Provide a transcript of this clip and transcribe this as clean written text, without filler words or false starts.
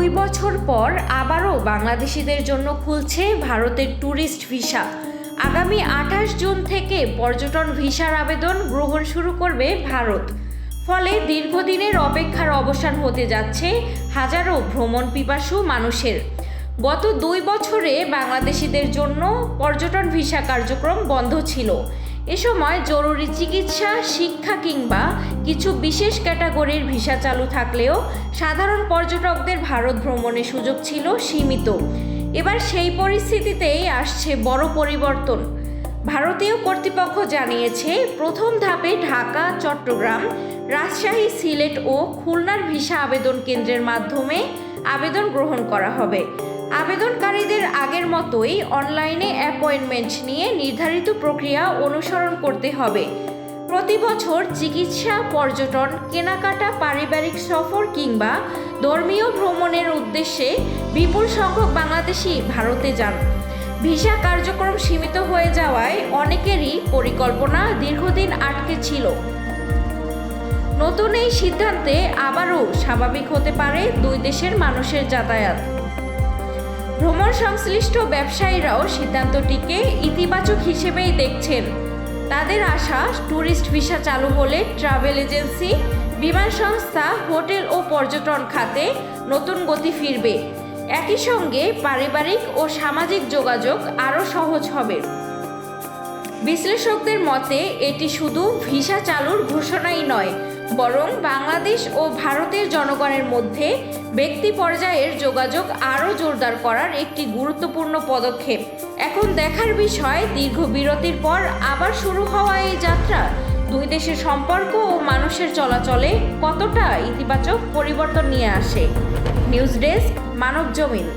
2 বছর পর আবারও বাংলাদেশিদের জন্য খুলছে ভারতের ট্যুরিস্ট ভিসা। আগামী 28 জুন থেকে পর্যটন ভিসার আবেদন গ্রহণ শুরু করবে ভারত। ফলে দীর্ঘদিনের অপেক্ষার অবসান হতে যাচ্ছে হাজারো ভ্রমণ পিপাসু মানুষের। গত 2 বছরে বাংলাদেশিদের জন্য পর্যটন ভিসা কার্যক্রম বন্ধ ছিল। এ সময় জরুরি চিকিৎসা, শিক্ষা কিংবা কিছু বিশেষ ক্যাটাগরির ভিসা চালু থাকলেও সাধারণ পর্যটকদের ভারত ভ্রমণের সুযোগ ছিল সীমিত। এবার সেই পরিস্থিতিতেই আসছে বড় পরিবর্তন। ভারতীয় কর্তৃপক্ষ জানিয়েছে, প্রথম ধাপে ঢাকা, চট্টগ্রাম, রাজশাহী, সিলেট ও খুলনার ভিসা আবেদন কেন্দ্রের মাধ্যমে আবেদন গ্রহণ করা হবে। আবেদনকারীদের আগের মতোই অনলাইনে অ্যাপয়েন্টমেন্ট নিয়ে নির্ধারিত প্রক্রিয়া অনুসরণ করতে হবে। প্রতি বছর চিকিৎসা, পর্যটন, কেনাকাটা, পারিবারিক সফর কিংবা ধর্মীয় ভ্রমণের উদ্দেশ্যে বিপুল সংখ্যক বাংলাদেশি ভারতে যান। ভিসা কার্যক্রম সীমিত হয়ে যাওয়ায় অনেকেরই পরিকল্পনা দীর্ঘদিন আটকে ছিল। নতুন এই সিদ্ধান্তে আবারও স্বাভাবিক হতে পারে দুই দেশের মানুষের যাতায়াত। ভ্রমণ সংশ্লিষ্ট ব্যবসায়ীরাও সিদ্ধান্তটিকে ইতিবাচক হিসেবেই দেখছেন। তাদের আশা, ট্যুরিস্ট ভিসা চালু হলে ট্রাভেল এজেন্সি, বিমান সংস্থা, হোটেল ও পর্যটন খাতে নতুন গতি ফিরবে। একই সঙ্গে পারিবারিক ও সামাজিক যোগাযোগ আরও সহজ হবে। বিশ্লেষকদের মতে এটি শুধু ভিসা চালুর ঘোষণাই নয়, বরং বাংলাদেশ ও ভারতের জনগণের মধ্যে ব্যক্তি পর্যায়ের যোগাযোগ আরও জোরদার করার একটি গুরুত্বপূর্ণ পদক্ষেপ। এখন দেখার বিষয়, দীর্ঘ বিরতির পর আবার শুরু হওয়া এই যাত্রা দুই দেশের সম্পর্ক ও মানুষের চলাচলে কতটা ইতিবাচক পরিবর্তন নিয়ে আসে। News desk, Manabzamin.